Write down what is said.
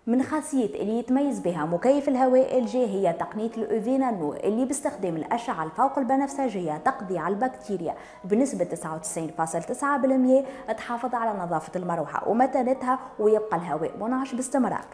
من خاصية اللي يتميز بها مكيف الهواء LG هي تقنية الUV نانو اللي باستخدام الأشعة الفوق البنفسجية تقضي على البكتيريا بنسبة 99.9%، تحافظ على نظافة المروحة ومتانتها ويبقى الهواء منعش باستمرار.